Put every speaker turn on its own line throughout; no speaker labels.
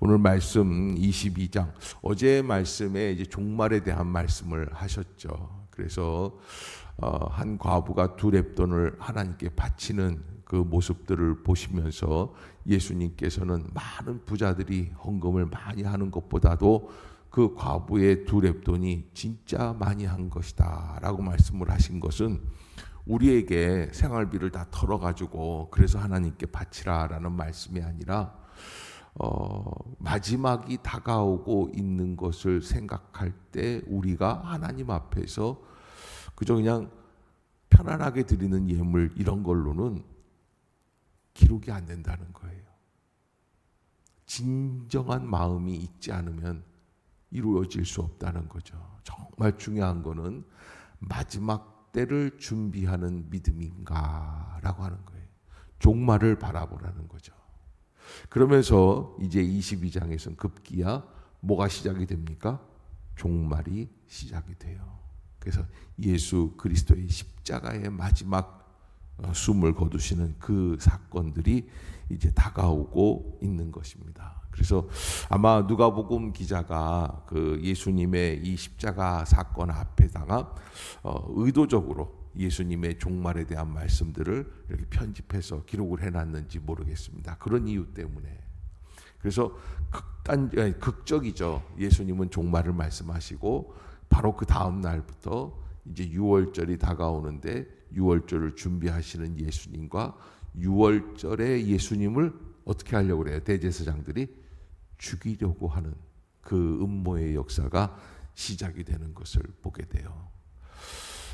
오늘 말씀 22장, 어제 말씀에 이제 종말에 대한 말씀을 하셨죠. 그래서 한 과부가 두 렙돈을 하나님께 바치는 그 모습들을 보시면서 예수님께서는 많은 부자들이 헌금을 많이 하는 것보다도 그 과부의 두 렙돈이 진짜 많이 한 것이다 라고 말씀을 하신 것은 우리에게 생활비를 다 털어가지고 그래서 하나님께 바치라 라는 말씀이 아니라 마지막이 다가오고 있는 것을 생각할 때 우리가 하나님 앞에서 그저 그냥 편안하게 드리는 예물 이런 걸로는 기록이 안 된다는 거예요. 진정한 마음이 있지 않으면 이루어질 수 없다는 거죠. 정말 중요한 거는 마지막 때를 준비하는 믿음인가라고 하는 거예요. 종말을 바라보라는 거죠. 그러면서 이제 22장에서는 급기야 뭐가 시작이 됩니까? 종말이 시작이 돼요. 그래서 예수 그리스도의 십자가의 마지막 숨을 거두시는 그 사건들이 이제 다가오고 있는 것입니다. 그래서 아마 누가복음 기자가 그 예수님의 이 십자가 사건 앞에다가 의도적으로 예수님의 종말에 대한 말씀들을 이렇게 편집해서 기록을 해놨는지 모르겠습니다. 그런 이유 때문에. 그래서 극적이죠. 예수님은 종말을 말씀하시고 바로 그 다음 날부터 이제 유월절이 다가오는데 유월절을 준비하시는 예수님과 유월절에 예수님을 어떻게 하려고 그래요? 대제사장들이 죽이려고 하는 그 음모의 역사가 시작이 되는 것을 보게 돼요.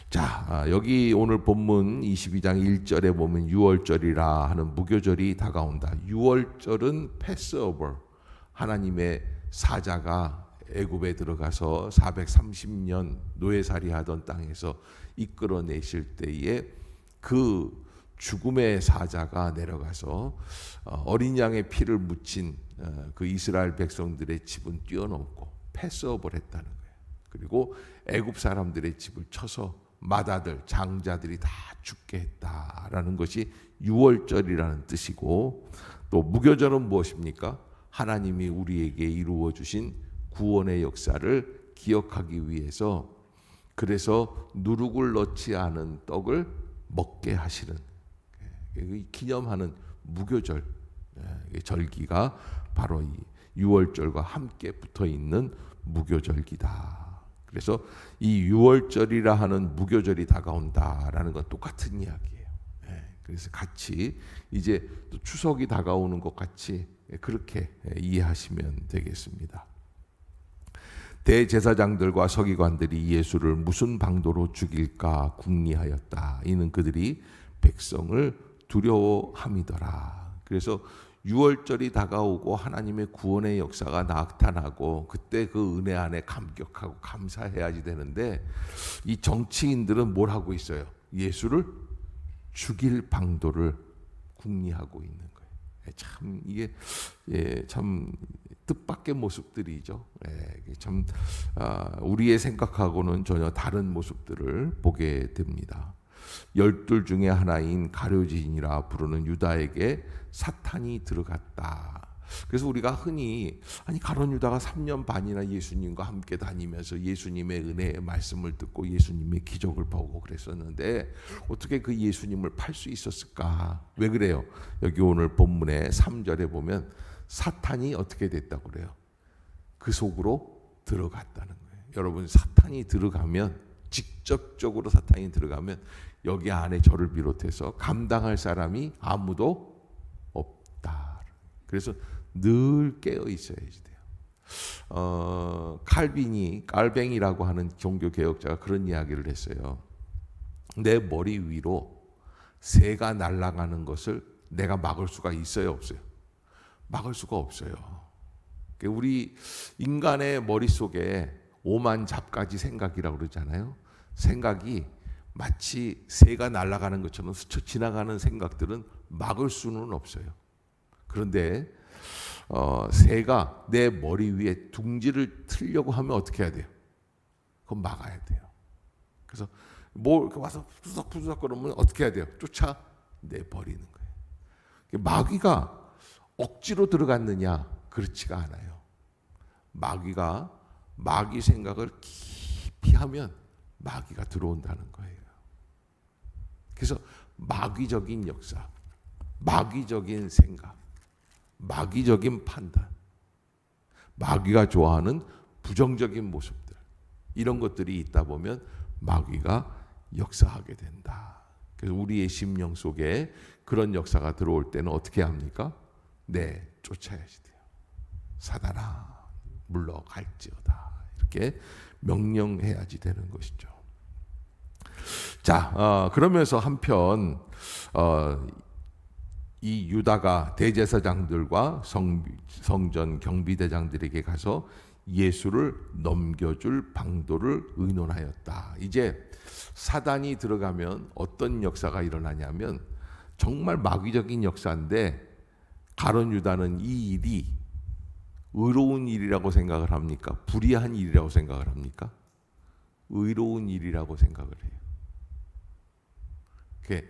자, 여기 오늘 본문 22장 1절에 보면 유월절이라 하는 무교절이 다가온다. 유월절은 패스오버, 하나님의 사자가 애굽에 들어가서 430년 노예살이 하던 땅에서 이끌어내실 때에 그 죽음의 사자가 내려가서 어린 양의 피를 묻힌 그 이스라엘 백성들의 집은 뛰어넘고 패스오버를 했다는 거예요. 그리고 애굽 사람들의 집을 쳐서 맏아들, 장자들이 다 죽게 했다라는 것이 유월절이라는 뜻이고, 또 무교절은 무엇입니까? 하나님이 우리에게 이루어 주신 구원의 역사를 기억하기 위해서, 그래서 누룩을 넣지 않은 떡을 먹게 하시는 기념하는 무교절 절기가 바로 이 유월절과 함께 붙어 있는 무교절기다. 그래서 이 유월절이라 하는 무교절이 다가온다라는 건 똑같은 이야기예요. 그래서 같이 이제 또 추석이 다가오는 것 같이 그렇게 이해하시면 되겠습니다. 대제사장들과 서기관들이 예수를 무슨 방도로 죽일까 궁리하였다. 이는 그들이 백성을 두려워함이더라. 그래서 유월절이 다가오고 하나님의 구원의 역사가 나타나고 그때 그 은혜 안에 감격하고 감사해야지 되는데, 이 정치인들은 뭘 하고 있어요? 예수를 죽일 방도를 궁리하고 있는 거예요. 참 이게 참 뜻밖의 모습들이죠. 참 우리의 생각하고는 전혀 다른 모습들을 보게 됩니다. 12 중에 하나인 가룟유다인이라 부르는 유다에게 사탄이 들어갔다. 그래서 우리가 흔히 가룟유다가 3년 반이나 예수님과 함께 다니면서 예수님의 은혜의 말씀을 듣고 예수님의 기적을 보고 그랬었는데 어떻게 그 예수님을 팔 수 있었을까? 왜 그래요? 여기 오늘 본문의 3절에 보면 사탄이 어떻게 됐다고 그래요? 그 속으로 들어갔다는 거예요. 여러분, 사탄이 들어가면, 직접적으로 사탄이 들어가면 여기 안에 저를 비롯해서 감당할 사람이 아무도 없다. 그래서 늘 깨어 있어야지 돼요. 깔뱅이라고 하는 종교 개혁자가 그런 이야기를 했어요. 내 머리 위로 새가 날아가는 것을 내가 막을 수가 있어요, 없어요? 막을 수가 없어요. 우리 인간의 머릿속에 오만잡가지 생각이라고 그러잖아요. 생각이 마치 새가 날아가는 것처럼 스쳐 지나가는 생각들은 막을 수는 없어요. 그런데 새가 내 머리 위에 둥지를 틀려고 하면 어떻게 해야 돼요? 그건 막아야 돼요. 그래서 뭐 와서 푸석푸석 그러면 어떻게 해야 돼요? 쫓아내버리는 거예요. 마귀가 억지로 들어갔느냐 그렇지가 않아요. 마귀가 마귀 생각을 깊이 하면 마귀가 들어온다는 거예요. 그래서 마귀적인 역사, 마귀적인 생각, 마귀적인 판단, 마귀가 좋아하는 부정적인 모습들, 이런 것들이 있다 보면 마귀가 역사하게 된다. 그래서 우리의 심령 속에 그런 역사가 들어올 때는 어떻게 합니까? 네, 쫓아야지 돼요. 사단아, 물러갈지어다. 이렇게 명령해야지 되는 것이죠. 자, 그러면서 한편 이 유다가 대제사장들과 성전 경비대장들에게 가서 예수를 넘겨줄 방도를 의논하였다. 이제 사단이 들어가면 어떤 역사가 일어나냐면 정말 마귀적인 역사인데 가룟 유다는 이 일이 의로운 일이라고 생각을 합니까? 불의한 일이라고 생각을 합니까? 의로운 일이라고 생각을 해요. 그게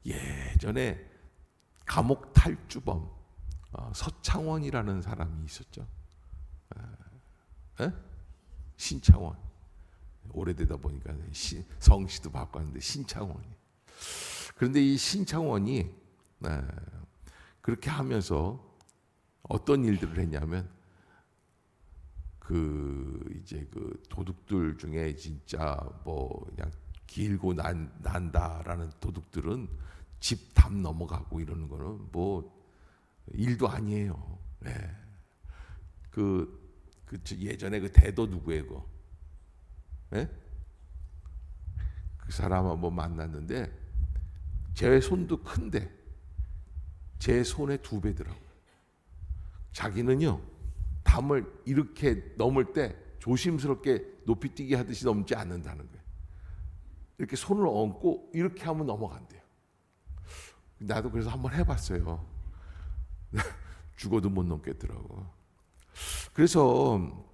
예전에 감옥 탈주범 서창원이라는 사람이 있었죠. 신창원. 오래되다 보니까 성씨도 바꿨는데 신창원이. 그런데 이 신창원이 그렇게 하면서 어떤 일들을 했냐면 이제 그 도둑들 중에 진짜 뭐 그냥 길고 난다라는 도둑들은 집 담 넘어가고 이러는 거는 뭐 일도 아니에요. 네. 예전에 그 대도 누구예요? 네? 그 사람 한번 만났는데 제 손도 큰데 제 손의 2배더라고요. 자기는요 담을 이렇게 넘을 때 조심스럽게 높이뛰기 하듯이 넘지 않는다는 거예요. 이렇게 손을 얹고 이렇게 하면 넘어간대요. 나도 그래서 한번 해봤어요. 죽어도 못 넘겠더라고. 그래서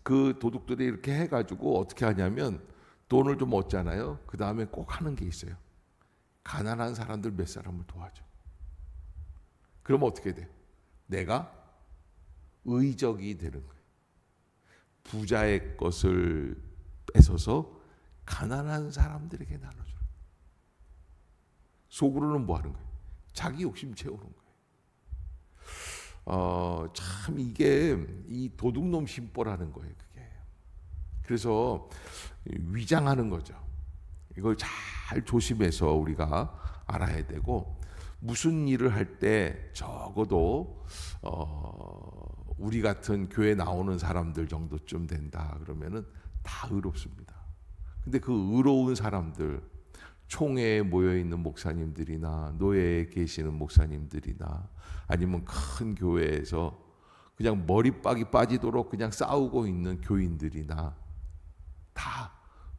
그 도둑들이 이렇게 해가지고 어떻게 하냐면 돈을 좀 얻잖아요. 그 다음에 꼭 하는 게 있어요. 가난한 사람들 몇 사람을 도와줘. 그러면 어떻게 돼? 내가 의적이 되는 거예요. 부자의 것을 뺏어서 가난한 사람들에게 나눠줘. 속으로는 뭐 하는 거예요? 자기 욕심 채우는 거예요. 참 이게 이 도둑놈 심보라는 거예요. 그게. 그래서 위장하는 거죠. 이걸 잘 조심해서 우리가 알아야 되고 무슨 일을 할 때 적어도 우리 같은 교회 나오는 사람들 정도쯤 된다 그러면은 다 의롭습니다. 근데 그 의로운 사람들, 총회에 모여 있는 목사님들이나 노예에 계시는 목사님들이나 아니면 큰 교회에서 그냥 머리빡이 빠지도록 그냥 싸우고 있는 교인들이나 다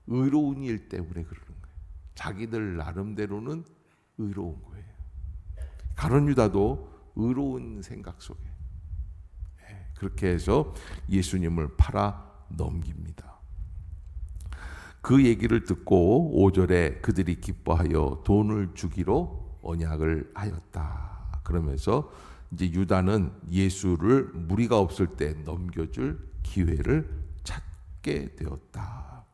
의로운 일 때문에 그러는 거예요. 자기들 나름대로는 의로운 거예요. 가룟 유다도 의로운 생각 속에 그렇게 해서 예수님을 팔아 넘깁니다. 그 얘기를 듣고 5절에 그들이 기뻐하여 돈을 주기로 언약을 하였다. 그러면서 이제 유다는 예수를 무리가 없을 때 넘겨줄 기회를 찾게 되었다.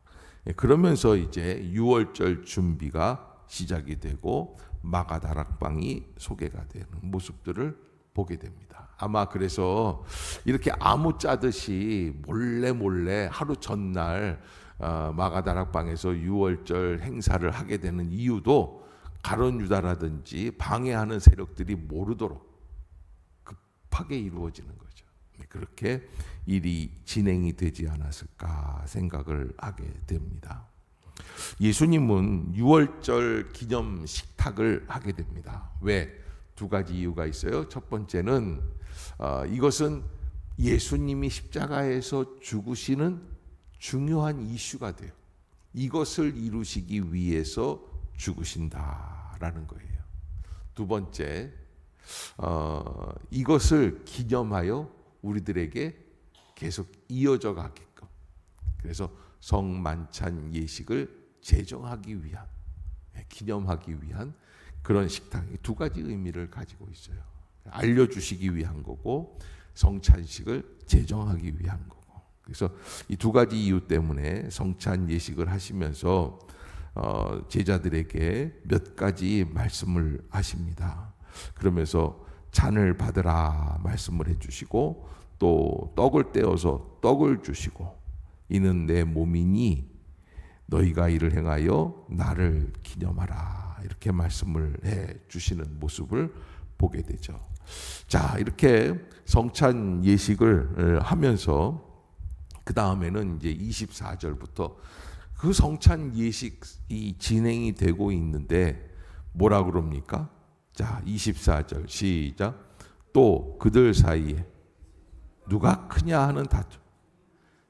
그러면서 이제 유월절 준비가 시작이 되고 마가다락방이 소개가 되는 모습들을 보게 됩니다. 아마 그래서 이렇게 아무 짜듯이 몰래 하루 전날 마가다락방에서 유월절 행사를 하게 되는 이유도 가룟 유다라든지 방해하는 세력들이 모르도록 급하게 이루어지는 거죠. 그렇게 일이 진행이 되지 않았을까 생각을 하게 됩니다. 예수님은 유월절 기념 식탁을 하게 됩니다. 왜? 2가지 이유가 있어요. 첫 번째는 이것은 예수님이 십자가에서 죽으시는 중요한 이슈가 돼요. 이것을 이루시기 위해서 죽으신다라는 거예요. 2번째, 이것을 기념하여 우리들에게 계속 이어져 가게끔. 그래서 성만찬 예식을 제정하기 위한, 기념하기 위한 그런 식탁이 두 가지 의미를 가지고 있어요. 알려주시기 위한 거고 성찬식을 제정하기 위한 거고. 그래서 이 두 가지 이유 때문에 성찬 예식을 하시면서 제자들에게 몇 가지 말씀을 하십니다. 그러면서 잔을 받으라 말씀을 해주시고 또 떡을 떼어서 떡을 주시고 이는 내 몸이니 너희가 이를 행하여 나를 기념하라 이렇게 말씀을 해 주시는 모습을 보게 되죠. 자, 이렇게 성찬 예식을 하면서 그 다음에는 이제 24절부터 그 성찬 예식이 진행이 되고 있는데 뭐라 그럽니까? 자, 24절 시작. 또 그들 사이에 누가 크냐 하는 다툼.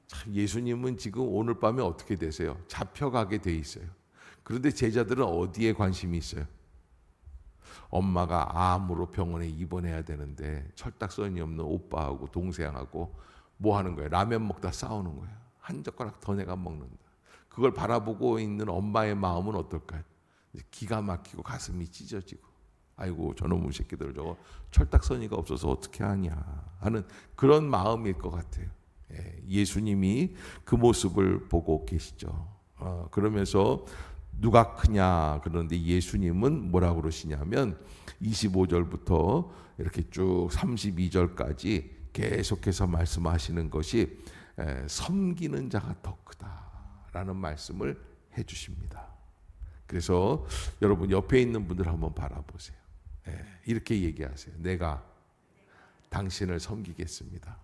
참, 예수님은 지금 오늘 밤에 어떻게 되세요? 잡혀가게 돼 있어요. 그런데 제자들은 어디에 관심이 있어요? 엄마가 암으로 병원에 입원해야 되는데 철딱서니 없는 오빠하고 동생하고 뭐 하는 거예요? 라면 먹다 싸우는 거예요. 한 젓가락 더 내가 먹는다. 그걸 바라보고 있는 엄마의 마음은 어떨까요? 기가 막히고 가슴이 찢어지고 아이고 저놈의 새끼들 저거 철딱서니가 없어서 어떻게 하냐 하는 그런 마음일 것 같아요. 예수님이 그 모습을 보고 계시죠. 그러면서 누가 크냐 그러는데 예수님은 뭐라고 그러시냐면 25절부터 이렇게 쭉 32절까지 계속해서 말씀하시는 것이 섬기는 자가 더 크다라는 말씀을 해주십니다. 그래서 여러분 옆에 있는 분들 한번 바라보세요. 이렇게 얘기하세요. 내가 당신을 섬기겠습니다.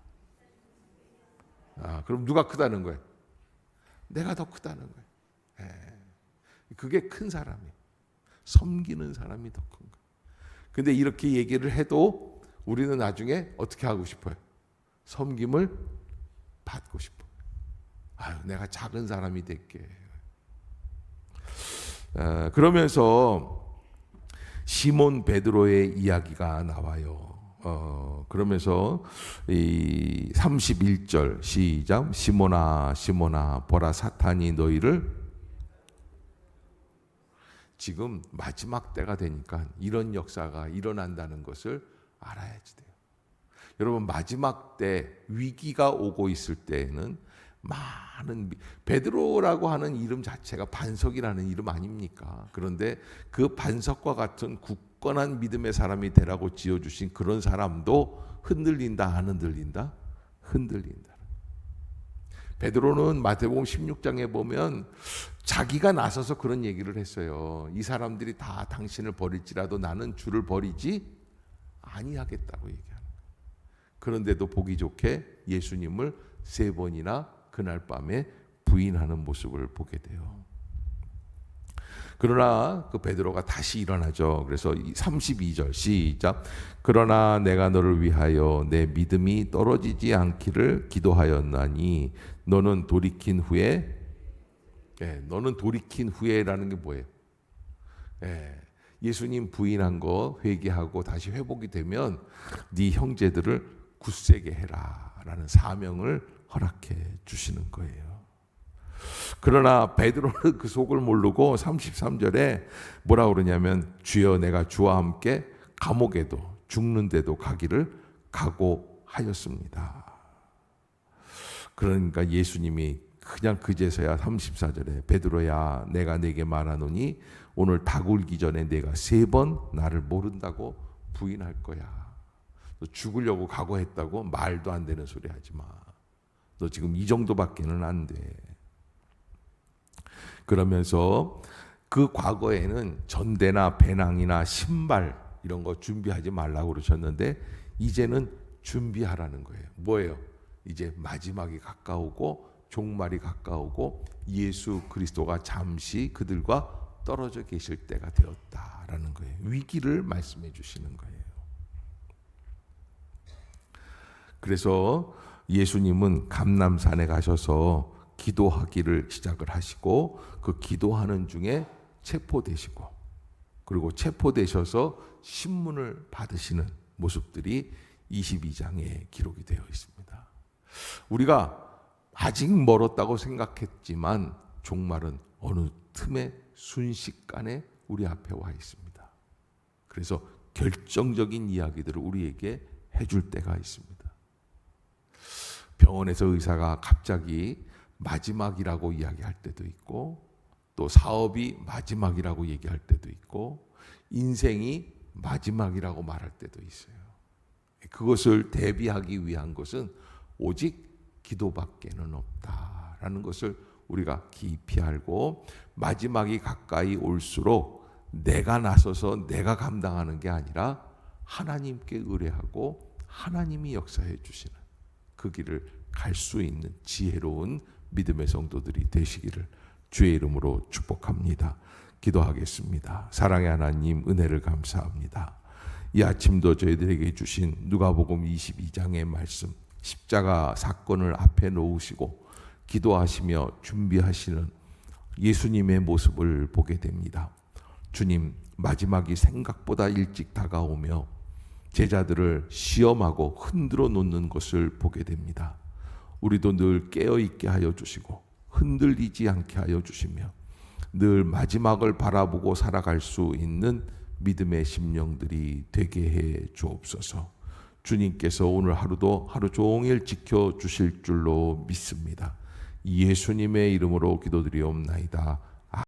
그럼 누가 크다는 거예요? 내가 더 크다는 거예요. 그게 큰 사람이에요. 섬기는 사람이 더 큰 거예요. 근데 이렇게 얘기를 해도 우리는 나중에 어떻게 하고 싶어요? 섬김을 받고 싶어요. 아유, 내가 작은 사람이 될게. 그러면서 시몬 베드로의 이야기가 나와요. 그러면서 이 31절 시작. 시몬아 시몬아 보라 사탄이 너희를 지금 마지막 때가 되니까 이런 역사가 일어난다는 것을 알아야지 돼요. 여러분 마지막 때 위기가 오고 있을 때에는 많은 베드로라고 하는 이름 자체가 반석이라는 이름 아닙니까? 그런데 그 반석과 같은 굳건한 믿음의 사람이 되라고 지어주신 그런 사람도 흔들린다 안 흔들린다? 흔들린다. 베드로는 마태복음 16장에 보면 자기가 나서서 그런 얘기를 했어요. 이 사람들이 다 당신을 버릴지라도 나는 주를 버리지 아니하겠다고 얘기하는 거예요. 그런데도 보기 좋게 예수님을 3번이나 그날 밤에 부인하는 모습을 보게 돼요. 그러나 그 베드로가 다시 일어나죠. 그래서 32절 시작. 그러나 내가 너를 위하여 내 믿음이 떨어지지 않기를 기도하였나니 너는 돌이킨 후에 너는 돌이킨 후에라는 게 뭐예요? 예수님 부인한 거 회개하고 다시 회복이 되면 네 형제들을 굳세게 해라 라는 사명을 허락해 주시는 거예요. 그러나 베드로는 그 속을 모르고 33절에 뭐라 그러냐면 주여 내가 주와 함께 감옥에도 죽는데도 가기를 각오하였습니다. 그러니까 예수님이 그냥 그제서야 34절에 베드로야 내가 내게 말하노니 오늘 닭 울기 전에 내가 3번 나를 모른다고 부인할 거야. 너 죽으려고 각오했다고 말도 안 되는 소리 하지 마. 너 지금 이 정도밖에는 안 돼. 그러면서 그 과거에는 전대나 배낭이나 신발 이런 거 준비하지 말라고 그러셨는데 이제는 준비하라는 거예요. 뭐예요? 이제 마지막이 가까우고 종말이 가까우고 예수 그리스도가 잠시 그들과 떨어져 계실 때가 되었다라는 거예요. 위기를 말씀해 주시는 거예요. 그래서 예수님은 감람산에 가셔서 기도하기를 시작을 하시고 그 기도하는 중에 체포되시고 그리고 체포되셔서 신문을 받으시는 모습들이 22장에 기록이 되어 있습니다. 우리가 아직 멀었다고 생각했지만 종말은 어느 틈에 순식간에 우리 앞에 와 있습니다. 그래서 결정적인 이야기들을 우리에게 해줄 때가 있습니다. 병원에서 의사가 갑자기 마지막이라고 이야기할 때도 있고, 또 사업이 마지막이라고 얘기할 때도 있고, 인생이 마지막이라고 말할 때도 있어요. 그것을 대비하기 위한 것은 오직 기도밖에는 없다라는 것을 우리가 깊이 알고, 마지막이 가까이 올수록 내가 나서서 내가 감당하는 게 아니라 하나님께 의뢰하고 하나님이 역사해 주시는 그 길을 갈 수 있는 지혜로운 믿음의 성도들이 되시기를 주의 이름으로 축복합니다. 기도하겠습니다. 사랑의 하나님, 은혜를 감사합니다. 이 아침도 저희들에게 주신 누가복음 22장의 말씀, 십자가 사건을 앞에 놓으시고 기도하시며 준비하시는 예수님의 모습을 보게 됩니다. 주님, 마지막이 생각보다 일찍 다가오며 제자들을 시험하고 흔들어 놓는 것을 보게 됩니다. 우리도 늘 깨어있게 하여 주시고 흔들리지 않게 하여 주시며 늘 마지막을 바라보고 살아갈 수 있는 믿음의 심령들이 되게 해 주옵소서. 주님께서 오늘 하루도 하루 종일 지켜주실 줄로 믿습니다. 예수님의 이름으로 기도드리옵나이다.